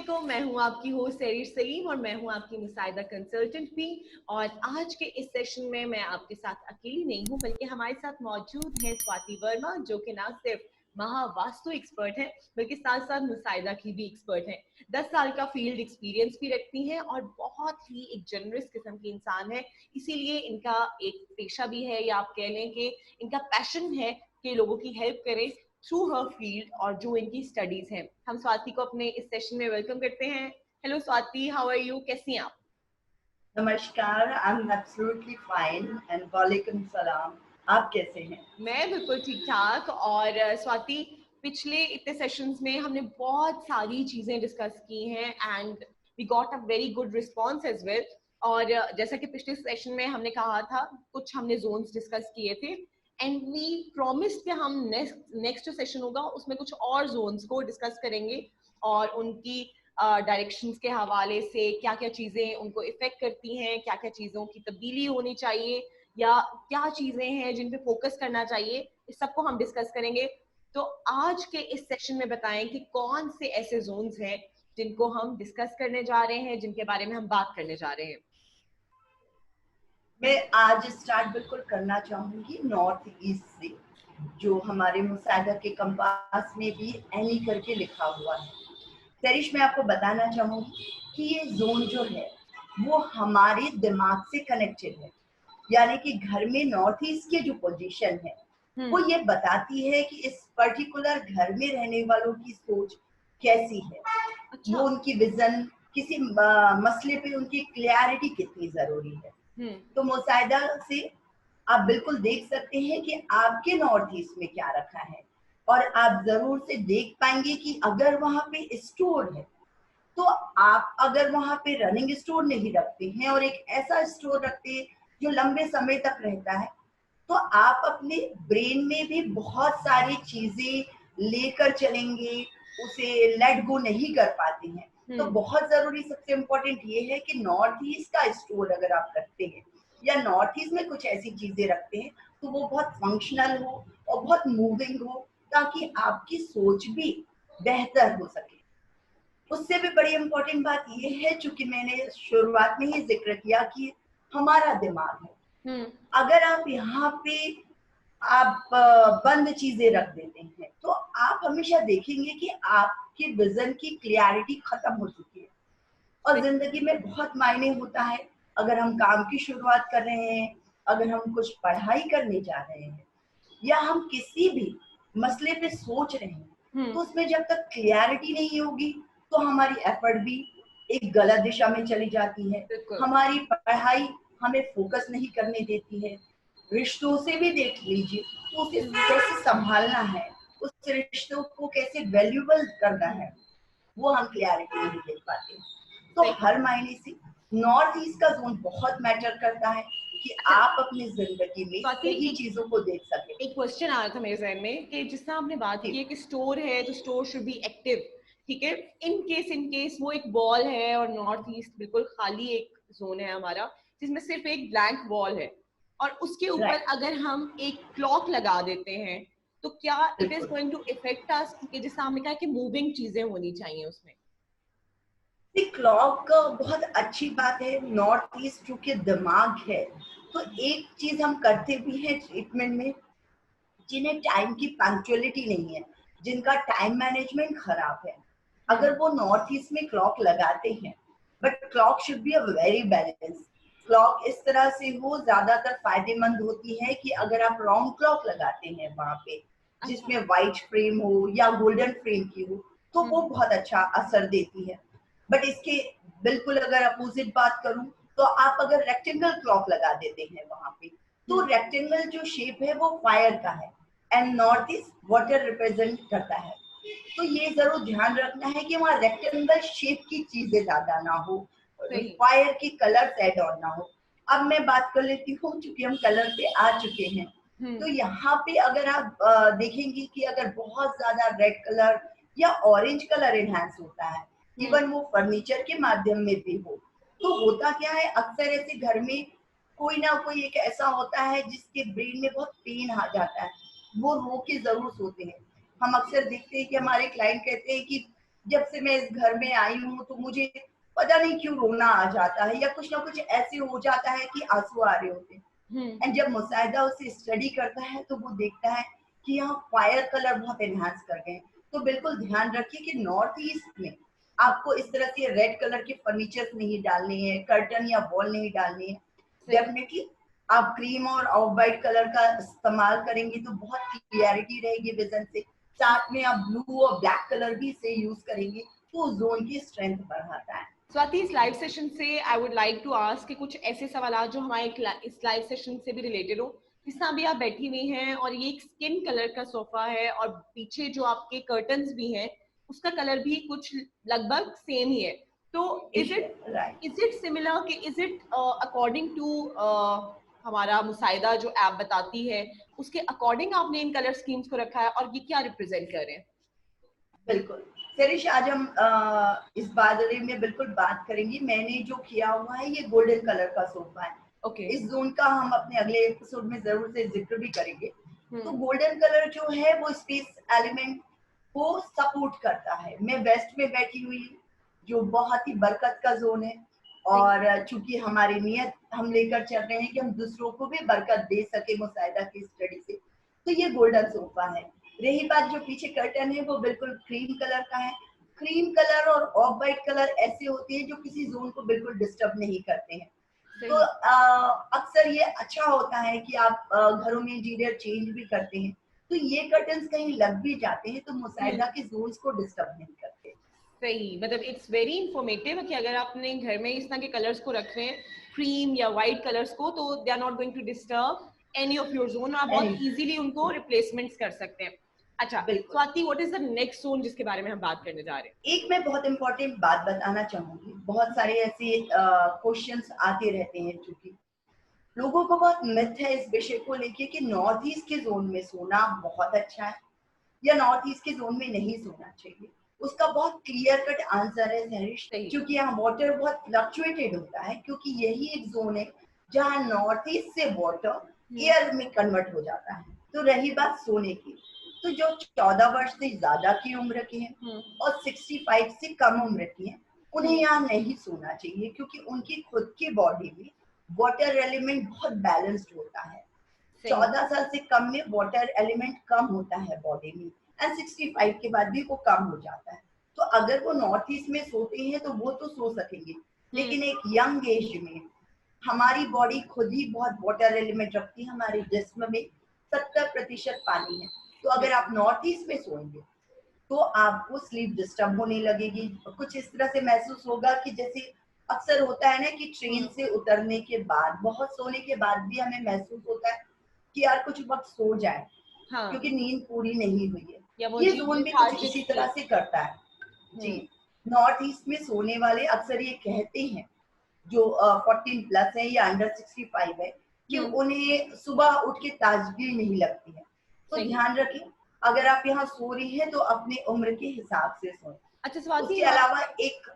वालेकुम, मैं हूं आपकी होस्ट सेरीर सलीम और मैं हूं आपकी मुसाइदा कंसल्टेंट भी। और आज के इस सेशन में मैं आपके साथ अकेली नहीं हूं, बल्कि हमारे साथ मौजूद हैं स्वाति वर्मा, जो कि ना सिर्फ महावास्तु एक्सपर्ट हैं बल्कि साथ साथ मुसाइदा की भी एक्सपर्ट हैं। 10 साल का फील्ड एक्सपीरियंस भी रखती हैं और बहुत ही एक जनरस किस्म की इंसान है। इसीलिए इनका एक पेशा भी है, या आप कह लें कि इनका पैशन है कि लोगों की हेल्प करें थ्रू हर फील्ड और जो इनकी स्टडीज हैं। हम स्वाति को अपने इस सेशन में वेलकम करते हैं। Hello Swati, how are you, कैसी हैं आप? नमस्कार, I am absolutely fine and वालेकुम सलाम। आप कैसे हैं? मैं बिल्कुल ठीक ठाक। और स्वाति, पिछले इतने सेशंस में हमने बहुत सारी चीजें डिस्कस की हैं and we got a very good response as well. और जैसा कि पिछले सेशन में हमने कहा था, कुछ हमने जोन्स डिस्कस किए थे एंड वी प्रॉमिस्ड कि हम नेक्स्ट जो सेशन होगा उसमें कुछ और जोन्स को डिस्कस करेंगे और उनकी डायरेक्शंस के हवाले से क्या क्या चीजें उनको इफेक्ट करती हैं, क्या क्या चीजों की तब्दीली होनी चाहिए या क्या चीजें हैं जिन पे फोकस करना चाहिए, इस सबको हम डिस्कस करेंगे। तो आज के इस सेशन में बताएं कि कौन से ऐसे जोन्स हैं जिनको हम डिस्कस करने जा रहे हैं, जिनके बारे में हम बात करने जा रहे हैं। मैं आज स्टार्ट बिल्कुल करना चाहूंगी नॉर्थ ईस्ट से, जो हमारे मुसाइदा के कंपास में भी एनी करके लिखा हुआ है। सरिश, मैं आपको बताना चाहूंगी कि ये जोन जो है वो हमारे दिमाग से कनेक्टेड है। यानी कि घर में नॉर्थ ईस्ट की जो पोजीशन है वो ये बताती है कि इस पर्टिकुलर घर में रहने वालों की सोच कैसी है। अच्छा। वो उनकी विजन, किसी मसले पे उनकी क्लैरिटी कितनी जरूरी है। तो मुसाइदा से आप बिल्कुल देख सकते हैं कि आपके नॉर्थ ईस्ट में क्या रखा है, और आप जरूर से देख पाएंगे कि अगर वहां पे स्टोर है तो आप अगर वहां पे रनिंग स्टोर नहीं रखते हैं और एक ऐसा स्टोर रखते हैं जो लंबे समय तक रहता है, तो आप अपने ब्रेन में भी बहुत सारी चीजें लेकर चलेंगे, उसे लेट गो नहीं कर पाते हैं। तो बहुत जरूरी, सबसे इम्पोर्टेंट ये है कि नॉर्थ ईस्ट का स्टोर अगर आप करते हैं या नॉर्थ ईस्ट में कुछ ऐसी चीजें रखते हैं तो वो बहुत फंक्शनल हो और बहुत मूविंग हो, ताकि आपकी सोच भी बेहतर हो सके। उससे भी बड़ी इम्पोर्टेंट बात ये है, चूंकि मैंने शुरुआत में ही जिक्र किया कि हमारा दिमाग है, अगर आप यहाँ पे आप बंद चीजें रख देते हैं तो आप हमेशा देखेंगे कि आपके विजन की क्लियरिटी खत्म हो चुकी है। और जिंदगी में बहुत मायने होता है। अगर हम काम की शुरुआत कर रहे हैं, अगर हम कुछ पढ़ाई करने जा रहे हैं, या हम किसी भी मसले पे सोच रहे हैं, तो उसमें जब तक क्लियरिटी नहीं होगी तो हमारी एफर्ट भी एक गलत दिशा में चली जाती है। हमारी पढ़ाई हमें फोकस नहीं करने देती है। रिश्तों से भी देख लीजिए, तो उसे कैसे संभालना है, उस रिश्तों को कैसे वैल्यूबल करना है, वो हम क्लियरिटी नहीं देख पाते। तो हर मायने से नॉर्थ ईस्ट का जोन बहुत मैटर करता है कि आप अपनी जिंदगी में सही चीजों को देख सके। एक क्वेश्चन आ रहा था मेरे जहन में कि जिससे आपने बात की है कि स्टोर है तो स्टोर शुड बी एक्टिव, ठीक है। इन केस वो एक वॉल है और नॉर्थ ईस्ट बिल्कुल खाली एक जोन है हमारा, जिसमें सिर्फ एक ब्लैंक वॉल है, और उसके ऊपर अगर हम एक क्लॉक लगा देते हैं तो क्या it is going to affect us? क्योंकि जिससे हमने कहा कि मूविंग चीजें होनी चाहिए उसमें। क्लॉक बहुत अच्छी बात है। नॉर्थ ईस्ट चूंकि दिमाग है, तो एक चीज हम करते भी हैं ट्रीटमेंट में, जिन्हें टाइम की पंक्चुअलिटी नहीं है, जिनका टाइम मैनेजमेंट खराब है, अगर वो नॉर्थ ईस्ट में क्लॉक लगाते हैं, but clock should be a very balance. Clock इस तरह से हो, ज्यादातर फायदेमंद होती है कि अगर आप राउंड क्लॉक लगाते हैं वहां पे, जिसमें व्हाइट फ्रेम हो या गोल्डन फ्रेम की हो, तो वो बहुत अच्छा असर देती है। बट इसके बिल्कुल अगर अपोजिट बात करूं, तो आप अगर रेक्टेंगल क्लॉक लगा देते हैं वहां पे, तो रेक्टेंगल जो शेप है वो फायर का है and north east water represent करता है। तो ये जरूर ध्यान रखना है कि वहाँ रेक्टेंगल शेप की चीजें ज्यादा ना हो, फायर के कलर ऐड ऑन ना हो। अब मैं बात कर लेती हूँ, चूंकि हम कलर पे आ चुके हैं, तो यहाँ पे अगर आप देखेंगे कि अगर बहुत ज्यादा रेड कलर या ऑरेंज कलर एनहांस होता है, इवन वो फर्नीचर के माध्यम में भी हो, तो होता क्या है, अक्सर ऐसे घर में कोई ना कोई एक ऐसा होता है जिसके ब्रेन में बहुत पेन आ जाता है, वो रो के जरूर सोते हैं। हम अक्सर देखते हैं कि हमारे क्लाइंट कहते हैं कि जब से मैं इस घर में आई हूँ तो मुझे पता नहीं क्यों रोना आ जाता है, या कुछ ना कुछ ऐसे हो जाता है कि आंसू आ रहे होते हैं। एंड जब मुसाहिदा उसे स्टडी करता है तो वो देखता है कि यहाँ फायर कलर बहुत एनहांस कर गए। तो बिल्कुल ध्यान रखिए कि नॉर्थ ईस्ट में आपको इस तरह से रेड कलर के फर्नीचर नहीं डालने हैं, कर्टन या वॉल नहीं डालनी है। डेफिनेटली आप क्रीम और ऑफ वाइट कलर का इस्तेमाल करेंगे तो बहुत क्लियरिटी रहेगी विजन से। साथ में आप ब्लू और ब्लैक कलर भी से यूज करेंगे तो जोन की स्ट्रेंथ बढ़ाता है। स्वाति, इस लाइव सेशन से I would like to ask कि कुछ ऐसे सवाल जो हमारे इस लाइव सेशन से भी रिलेटेड हो। जिस तरह अभी आप बैठी हुई हैं और ये एक स्किन कलर का सोफा है और पीछे जो आपके कर्टन्स भी हैं उसका कलर भी कुछ लगभग सेम ही है, तो इज इट सिमिलर कि इज इट अकॉर्डिंग टू हमारा मुसाहिदा जो ऐप बताती है उसके अकॉर्डिंग आपने इन कलर स्कीम्स को रखा है और ये क्या रिप्रेजेंट कर रहे हैं? बिल्कुल सरिश, आज हम इस बारे में बिल्कुल बात करेंगे। मैंने जो किया हुआ है ये गोल्डन कलर का सोफा है। इस जोन का हम अपने अगले एपिसोड में जरूर से जिक्र भी करेंगे। तो गोल्डन कलर जो है वो स्पेस एलिमेंट को सपोर्ट करता है। मैं वेस्ट में बैठी हुई जो बहुत ही बरकत का जोन है, और चूंकि हमारी नियत हम लेकर चल रहे हैं कि हम दूसरों को भी बरकत दे सके मुसाहिदा की स्टडी से, तो ये गोल्डन सोफा है। रही बात जो पीछे कर्टन है वो बिल्कुल क्रीम कलर का है। क्रीम कलर और ऑफ वाइट कलर ऐसे होते हैं जो किसी जोन को बिल्कुल डिस्टर्ब नहीं करते हैं। तो अक्सर ये अच्छा होता है कि आप घरों में इंटीरियर चेंज भी करते हैं तो ये कर्टन्स कहीं लग भी जाते हैं तो मुसाहिदा के जोन्स को डिस्टर्ब नहीं करते। सही, मतलब इट्स वेरी इंफॉर्मेटिव कि अगर आपने घर में इस तरह के कलर्स को रख रहे हैं, क्रीम या व्हाइट कलर्स को, तो they are not going to disturb any of your zone. आप बहुत इजीली उनको रिप्लेसमेम्स कर सकते हैं। अच्छा Swati, what is the next zone जिसके बारे में हम बात करने जा रहे हैं? एक मैं बहुत इंपॉर्टेंट बात बताना चाहूंगी। बहुत सारे ऐसे क्वेश्चंस आते रहते हैं, क्योंकि लोगों को बहुत मिथ है इस विषय को लेके कि नॉर्थ ईस्ट के जोन में सोना बहुत अच्छा है या नॉर्थ ईस्ट के जोन में नहीं सोना चाहिए। उसका बहुत क्लियर कट आंसर है हरीश, क्योंकि यहाँ वाटर बहुत फ्लक्चुएटेड होता है, क्योंकि यही एक जोन है जहाँ नॉर्थ ईस्ट से वाटर एयर में कन्वर्ट हो जाता है। तो रही बात सोने की, तो जो 14 वर्ष से ज्यादा की उम्र के हैं और 65 से कम उम्र के हैं उन्हें यहाँ नहीं सोना चाहिए, क्योंकि उनकी खुद की बॉडी में वाटर एलिमेंट बहुत बैलेंस्ड होता है। 14 साल से कम में वाटर एलिमेंट कम होता है बॉडी में, एंड 65 के बाद भी वो कम हो जाता है। तो अगर वो नॉर्थ ईस्ट में सोते हैं तो वो तो सो सकेंगे, लेकिन एक यंग एज में हमारी बॉडी खुद ही बहुत वाटर एलिमेंट रखती है। हमारे जिस्म में 70% पानी है। तो अगर आप नॉर्थ ईस्ट में सोएंगे तो आपको स्लीप डिस्टर्ब होने लगेगी। कुछ इस तरह से महसूस होगा कि जैसे अक्सर होता है ना कि ट्रेन से उतरने के बाद बहुत सोने के बाद भी हमें महसूस होता है कि यार कुछ वक्त सो जाए, क्योंकि नींद पूरी नहीं हुई है। ये जोन भी कुछ इसी तरह से करता है जी। नॉर्थ ईस्ट में सोने वाले अक्सर ये कहते हैं जो 14 प्लस है या अंडर 65 है कि उन्हें सुबह उठ के ताजगी नहीं लगती है। तो ध्यान रखें, अगर आप यहाँ सो रही हैं तो अपने उम्र के हिसाब से सोएं। अच्छा स्वाति, उसके अलावा एक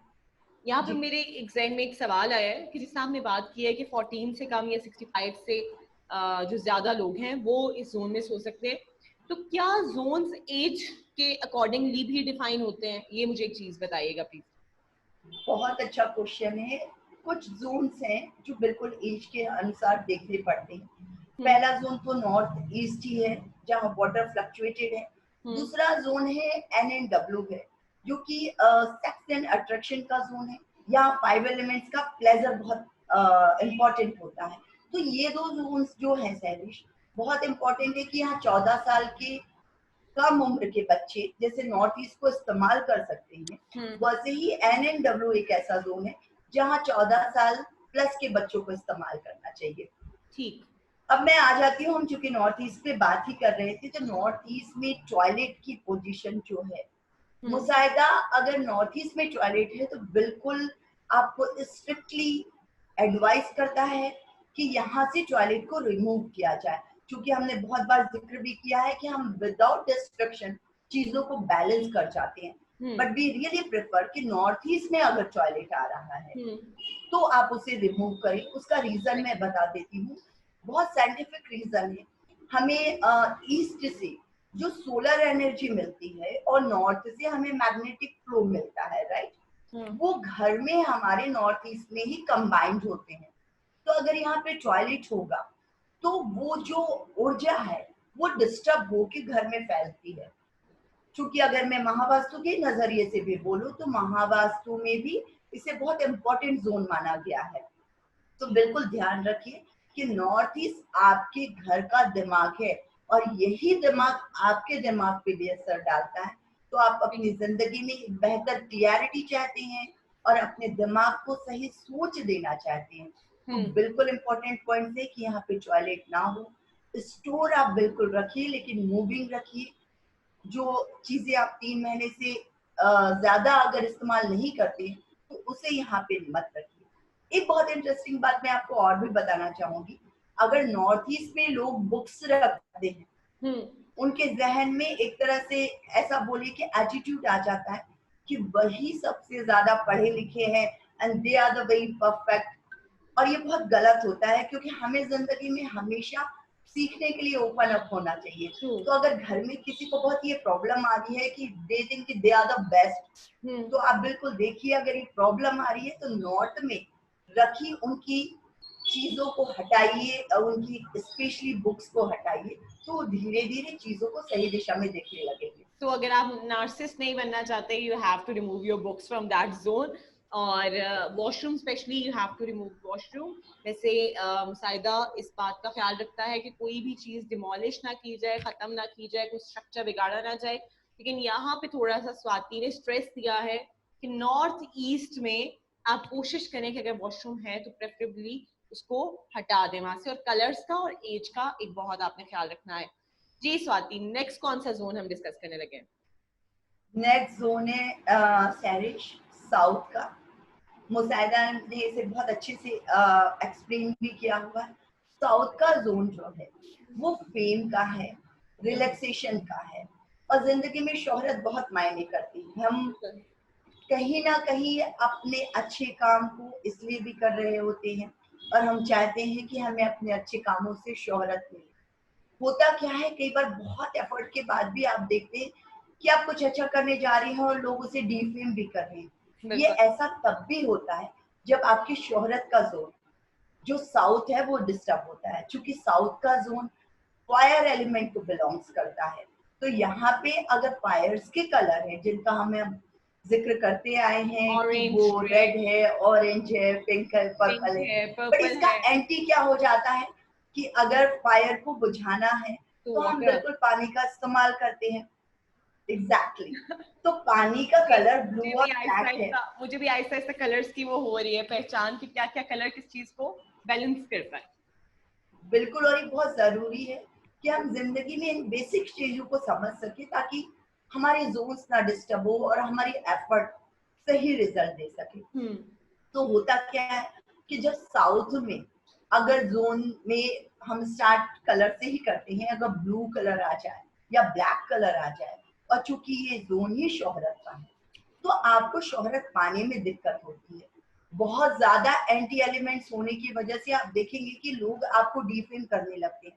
यहाँ पे मेरे एग्जाम में एक सवाल आया है कि जिस आपने बात की है कि 14 से कम या 65 से जो ज्यादा लोग हैं वो इस जोन में सो सकते हैं, तो क्या जोन्स एज के अकॉर्डिंगली भी डिफाइन होते हैं? ये मुझे एक चीज बताइएगा प्लीज। बहुत अच्छा क्वेश्चन है। कुछ जोन्स हैं जो बिल्कुल एज के अनुसार देखने पड़ते हैं। पहला जोन तो नॉर्थ ईस्ट ही है जहाँ वाटर फ्लक्चुएटेड है। दूसरा जोन है NNW है, जो कि सेक्स एंड अट्रैक्शन का जोन है। यहाँ 5 एलिमेंट्स का प्लेजर बहुत इम्पोर्टेंट होता है। तो ये दो जोन्स जो है सैरिश बहुत इम्पोर्टेंट है कि यहाँ 14 साल के कम उम्र के बच्चे जैसे नॉर्थ ईस्ट को इस्तेमाल कर सकते हैं, वैसे ही NNW एक ऐसा जोन है जहाँ 14 साल प्लस के बच्चों को इस्तेमाल करना चाहिए। ठीक, अब मैं आ जाती हूँ, हम चूंकि नॉर्थ ईस्ट पे बात ही कर रहे थे, तो नॉर्थ ईस्ट में टॉयलेट की पोजीशन जो है, मुसाहिदा अगर नॉर्थ ईस्ट में टॉयलेट है तो बिल्कुल आपको स्ट्रिक्टली एडवाइस करता है कि यहाँ से टॉयलेट को रिमूव किया जाए, क्योंकि हमने बहुत बार जिक्र भी किया है कि हम विदाउट डिस्ट्रक्शन चीजों को बैलेंस कर जाते हैं। बट वी रियली प्रेफर कि नॉर्थ ईस्ट में अगर टॉयलेट आ रहा है तो आप उसे रिमूव करें। उसका रीजन मैं बता देती हूँ, बहुत साइंटिफिक रीजन है। हमें ईस्ट से जो सोलर एनर्जी मिलती है और नॉर्थ से हमें मैग्नेटिक फ्लो मिलता है, राइट, वो घर में हमारे नॉर्थ ईस्ट में ही कंबाइंड होते हैं। तो अगर यहाँ पे टॉयलेट होगा तो वो जो ऊर्जा है वो डिस्टर्ब होके घर में फैलती है। क्योंकि अगर मैं महावास्तु के नजरिए से भी बोलूं तो महावास्तु में भी इसे बहुत इंपॉर्टेंट जोन माना गया है। तो बिल्कुल ध्यान रखिए कि नॉर्थ ईस्ट आपके घर का दिमाग है और यही दिमाग आपके दिमाग पे भी असर डालता है। तो आप अपनी जिंदगी में एक बेहतर क्लियरिटी चाहते हैं और अपने दिमाग को सही सोच देना चाहते हैं, तो बिल्कुल इंपॉर्टेंट पॉइंट है कि यहाँ पे टॉयलेट ना हो। स्टोर आप बिल्कुल रखिए, लेकिन मूविंग रखिए। जो चीजें आप 3 महीने से ज्यादा अगर इस्तेमाल नहीं करते तो उसे यहाँ पे मत रखिए। एक बहुत इंटरेस्टिंग बात मैं आपको और भी बताना चाहूंगी। अगर नॉर्थ ईस्ट में लोग बुक्स रखते हैं, उनके जहन में एक तरह से ऐसा बोलिए कि एटीट्यूड आ जाता है कि वही सबसे ज्यादा पढ़े लिखे हैं and they are the very perfect. और ये बहुत गलत होता है, क्योंकि हमें जिंदगी में हमेशा सीखने के लिए ओपन अप होना चाहिए। तो अगर घर में किसी को बहुत ये प्रॉब्लम आ रही है कि they think they are the best, तो आप बिल्कुल देखिए अगर ये प्रॉब्लम आ रही है तो नॉर्थ में रखी उनकी चीजों को हटाइए और उनकी स्पेशली बुक्स को हटाइए, तो धीरे धीरे चीजों को सही दिशा में देखने लगेंगे। तो अगर आप नार्सिसिस्ट नहीं बनना चाहते, you have to remove your books from that zone. और washroom specially you have to remove washroom. वैसे साइदा इस बात का ख्याल रखता है कि कोई भी चीज डिमोलिश ना की जाए, खत्म ना की जाए, कोई स्ट्रक्चर बिगाड़ा ना जाए। लेकिन यहाँ पे थोड़ा सा स्वाति ने स्ट्रेस दिया है कि नॉर्थ ईस्ट में आप कोशिश करें कि अगर वॉशरूम है तो प्रेफरेबली उसको हटा दें वहां से। और कलर्स का और एज का एक बहुत आपने ख्याल रखना है। जी स्वाति, नेक्स्ट कौन सा जोन हम डिस्कस करने लगे? नेक्स्ट जोन है सैरिश, साउथ का। मुसाहिदा ने इसे बहुत अच्छे से एक्सप्लेन भी किया हुआ है। साउथ का जोन जो है वो फेम का है, रिलैक्सेशन का है, और जिंदगी में शोहरत बहुत मायने करती है। हम कहीं ना कहीं अपने अच्छे काम को इसलिए भी कर रहे होते हैं और हम चाहते हैं कि हमें अपने अच्छे कामों से शोहरत मिले। होता क्या है, कई बार बहुत एफर्ट के बाद भी आप देखते हैं कि आप कुछ अच्छा करने जा रहे हैं और लोग उसे डिफेम भी कर रहे हैं। ये ऐसा तब भी होता है जब आपकी शोहरत का जोन जो साउथ है वो डिस्टर्ब होता है। क्योंकि साउथ का जोन फायर एलिमेंट को बिलोंग्स करता है। तो यहाँ पे अगर फायर्स के कलर है जिनका हमें जिक्र करते आए हैं कि वो रेड है, ऑरेंज है, पिंक है, पर्पल है, बट इसका एंटी क्या हो जाता है कि अगर फायर को बुझाना है तो हम बिल्कुल पानी का इस्तेमाल करते हैं। एग्जैक्टली तो पानी का कलर ब्लू और ब्लैक है। मुझे भी आहिस्ता आहिस्ता कलर्स की वो हो रही है पहचान कि क्या क्या कलर किस चीज को बैलेंस करता है। बिल्कुल, और ये बहुत जरूरी है कि हम जिंदगी में इन बेसिक चीजों को समझ सके ताकि हमारे जोन्स ना डिस्टर्ब हो और हमारी एफर्ट सही रिजल्ट दे सके। तो होता क्या है कि जब साउथ में अगर जोन में हम स्टार्ट कलर से ही करते हैं, अगर ब्लू कलर आ जाए या ब्लैक कलर आ जाए, और चूंकि ये जोन ही शोहरत का है तो आपको शोहरत पाने में दिक्कत होती है। बहुत ज्यादा एंटी एलिमेंट्स होने की वजह से आप देखेंगे कि लोग आपको डिफेम करने लगते हैं।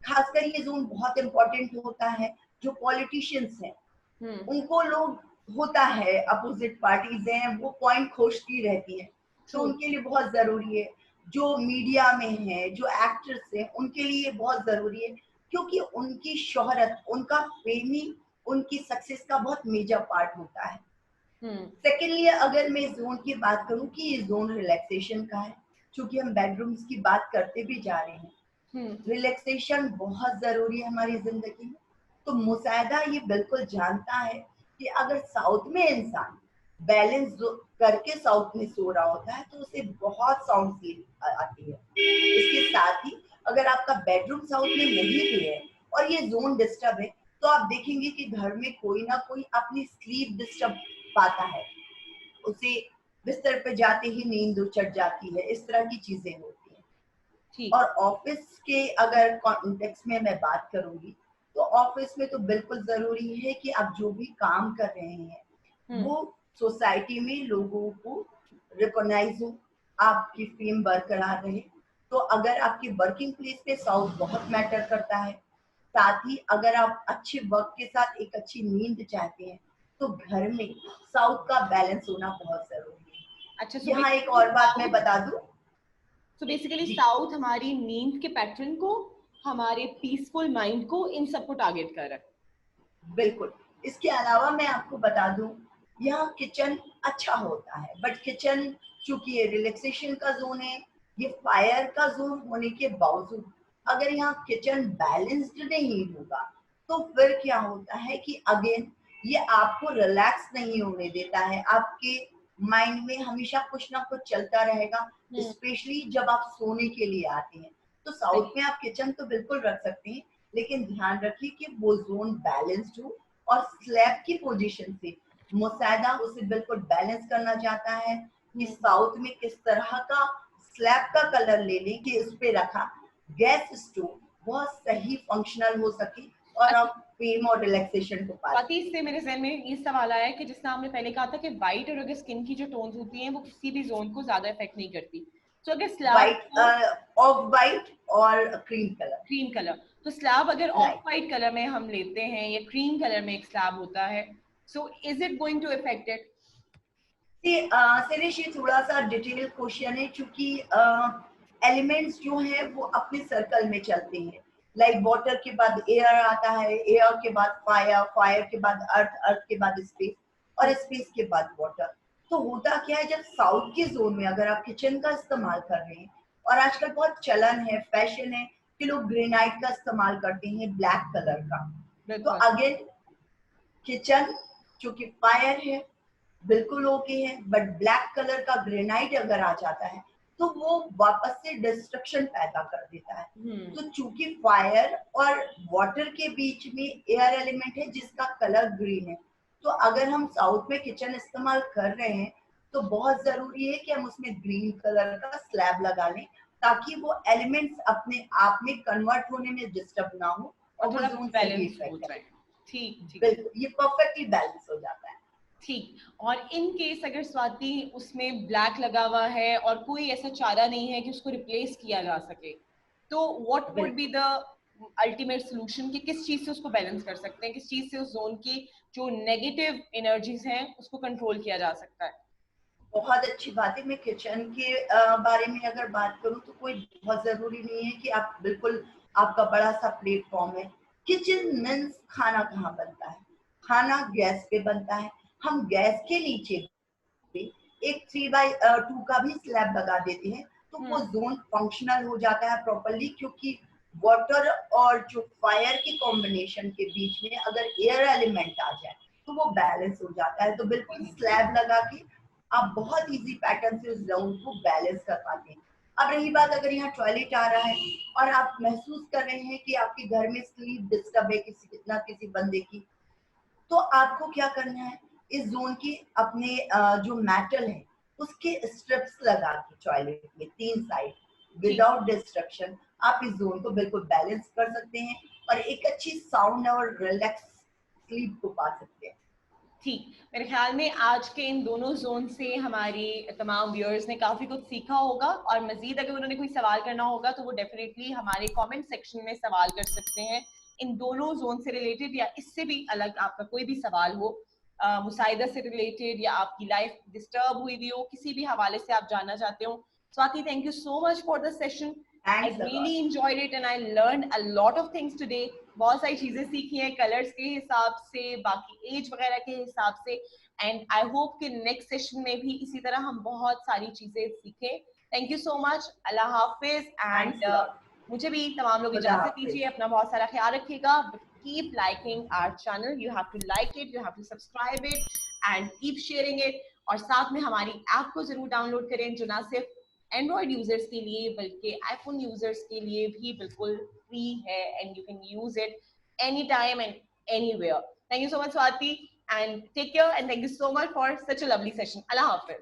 खासकर ये जोन बहुत इंपॉर्टेंट होता है जो पॉलिटिशियंस हैं, उनको लोग होता है अपोजिट पार्टीज हैं वो पॉइंट खोजती रहती है, तो उनके लिए बहुत जरूरी है। जो मीडिया में है, जो एक्टर्स हैं, उनके लिए बहुत जरूरी है, क्योंकि उनकी शोहरत, उनका फेमी उनकी सक्सेस का बहुत मेजर पार्ट होता है। सेकेंडली अगर मैं जोन की बात करूं कि ये जोन रिलैक्सेशन का है, क्योंकि हम बेडरूम्स की बात करते भी जा रहे हैं, रिलैक्सेशन बहुत जरूरी है हमारी जिंदगी में। तो मुसाहिदा ये बिल्कुल जानता है कि अगर साउथ में इंसान बैलेंस करके साउथ में सो रहा होता है तो उसे बहुत साउंड स्लीप आती है। इसके साथ ही अगर आपका बेडरूम साउथ में नहीं भी है और ये जोन डिस्टर्ब है तो आप देखेंगे कि घर में कोई ना कोई अपनी स्लीप डिस्टर्ब पाता है, उसे बिस्तर पे जाते ही नींद चढ़ जाती है, इस तरह की चीजें होती हैं। और ऑफिस के अगर कॉन्टेक्स्ट में मैं बात करूंगी तो ऑफिस में तो बिल्कुल जरूरी है कि आप जो भी काम कर रहे हैं वो सोसाइटी में लोगों को रिकॉग्नाइज हो, आपकी फेम बरकरार रहे। तो अगर आपकी वर्किंग प्लेस पे साउथ बहुत मैटर करता है, साथ ही अगर आप अच्छे वर्क के साथ एक अच्छी नींद चाहते हैं तो घर में साउथ का बैलेंस होना बहुत जरूरी है। अच्छा, यहाँ एक और बात मैं बता दूं, तो बेसिकली साउथ हमारी नींद के पैटर्न को, हमारे पीसफुल माइंड को, इन सबको टारगेट कर रहा है। बिल्कुल। इसके अलावा मैं आपको बता दूं, यहाँ किचन अच्छा होता है, बट किचन चूंकि ये रिलैक्सेशन का जोन है, ये फायर का जोन होने के बावजूद अगर यहाँ किचन बैलेंस्ड नहीं होगा तो फिर क्या होता है कि अगेन ये आपको रिलैक्स नहीं होने देता है। आपके माइंड में हमेशा कुछ ना कुछ चलता रहेगा, स्पेशली जब आप सोने के लिए आते हैं। तो साउथ में आप किचन तो बिल्कुल रख सकते हैं, लेकिन ध्यान रखिए कि वो जोन बैलेंस्ड हो। और स्लैब की पोजीशन से मुसायदा उसे बिल्कुल बैलेंस करना चाहता है कि साउथ में किस तरह का स्लैब का कलर ले लें कि उस पे रखा गैस स्टोव बहुत सही फंक्शनल हो सके और आप फेम और रिलैक्सेशन को पा सकें। इससे मेरे ज़हन में ये सवाल आया कि जिसने आपने पहले कहा था कि व्हाइट और अगर स्किन की जो टोन्स होती हैं वो किसी भी जोन को ज्यादा इफेक्ट नहीं करती, तो अगर स्लैब ऑफ वाइट और क्रीम कलर, तो स्लैब अगर ऑफ वाइट कलर में हम लेते हैं या क्रीम कलर में एक स्लैब होता है, so is it going to affect it? सिरिश ये थोड़ा सा डिटेल क्वेश्चन है, क्योंकि एलिमेंट्स जो है वो अपने सर्कल में चलते हैं। लाइक वाटर के बाद एयर आता है, एयर के बाद फायर, फायर के बाद अर्थ, अर्थ के बाद स्पेस और स्पेस के बाद वाटर। तो होता क्या है, जब साउथ के जोन में अगर आप किचन का इस्तेमाल कर रहे हैं, और आजकल बहुत चलन है, फैशन है कि लोग ग्रेनाइट का इस्तेमाल करते हैं, ब्लैक कलर का। तो अगेन किचन चूंकि फायर है बिल्कुल ओके है, बट ब्लैक कलर का ग्रेनाइट अगर आ जाता है तो वो वापस से डिस्ट्रक्शन पैदा कर देता है। तो चूंकि फायर और वाटर के बीच में एयर एलिमेंट है जिसका कलर ग्रीन है, तो अगर हम साउथ में किचन इस्तेमाल कर रहे हैं तो बहुत जरूरी है कि हम उसमें ग्रीन कलर का स्लैब लगा लें, ताकि वो एलिमेंट्स अपने आप में कन्वर्ट होने में डिस्टर्ब ना हो और वो जोन सही इफेक्ट करे। ठीक, बिल्कुल, ये परफेक्टली बैलेंस हो जाता है। ठीक। और इन केस अगर स्वाति उसमें ब्लैक लगा हुआ है और कोई ऐसा चारा नहीं है कि उसको रिप्लेस किया जा सके, तो what would be the ultimate solution कि किस चीज से उसको बैलेंस कर सकते हैं, किस चीज से उस जोन की जो नेगेटिव एनर्जीज हैं उसको कंट्रोल किया जा सकता है? बहुत अच्छी बात है। मैं किचन के बारे में अगर बात करूं तो कोई बहुत जरूरी नहीं है कि आप बिल्कुल आपका बड़ा सा प्लेटफॉर्म है। किचन मीन्स खाना कहाँ बनता है, खाना गैस पे बनता है। हम गैस के नीचे एक 3x2 का भी स्लैब लगा देते हैं तो वो जोन फंक्शनल हो जाता है प्रॉपरली, क्योंकि वाटर और जो फायर की कॉम्बिनेशन के बीच में अगर एयर एलिमेंट आ जाए तो वो बैलेंस हो जाता है। तो बिल्कुल स्लैब लगा के आप बहुत इजी पैटर्न से उस जोन को बैलेंस कर पाते हैं। अब रही बात, अगर यहाँ टॉयलेट आ रहा है और आप महसूस कर रहे हैं कि आपके घर में स्लीप डिस्टर्ब है किसी बंदे की, तो आपको क्या करना है, इस जोन की अपने जो मेटल है उसके स्ट्रिप्स लगा के टॉयलेट में 3 साइड विदाउट डिस्ट्रक्शन आप इस जोन को बिल्कुल बैलेंस कर सकते हैं और एक अच्छी साउंड और रिलैक्स स्लीप को पा सकते हैं। ठीक, मेरे ख्याल में आज के इन दोनों जोन से हमारी तमाम व्यूअर्स ने काफी कुछ सीखा होगा, और मजीद अगर उन्होंने कोई सवाल करना होगा तो वो डेफिनेटली हमारे कमेंट सेक्शन में सवाल कर सकते हैं इन दोनों जोन से रिलेटेड, या इससे भी अलग आपका कोई भी सवाल हो, मुसाइदा से रिलेटेड या आपकी लाइफ डिस्टर्ब हुई भी हो, किसी भी हवाले से आप जानना चाहते हो। Swati, thank you so much for the session. I really enjoyed it and I learned a lot of things today. बहुत सारी चीजें सीखी हैं कलर्स के हिसाब से, बाकी एज वगैरह के हिसाब से, एंड आई होप कि नेक्स्ट सेशन में भी इसी तरह हम बहुत सारी चीजें सीखें। Thank you so much, Allah Hafiz. And मुझे भी तमाम लोग इजाजत दीजिए, अपना बहुत सारा ख्याल रखिएगा। Keep liking our channel, you have to like it, you have to subscribe it and keep sharing it, और साथ में हमारी ऐप को जरूर डाउनलोड करें जो ना सिर्फ एंड्रॉइड यूजर्स के लिए बल्कि आईफोन यूजर्स के लिए भी बिल्कुल फ्री है, and you can use it anytime and anywhere. Thank you so much, Swati, and take care, and thank you so much for such a lovely session. Allah Hafiz.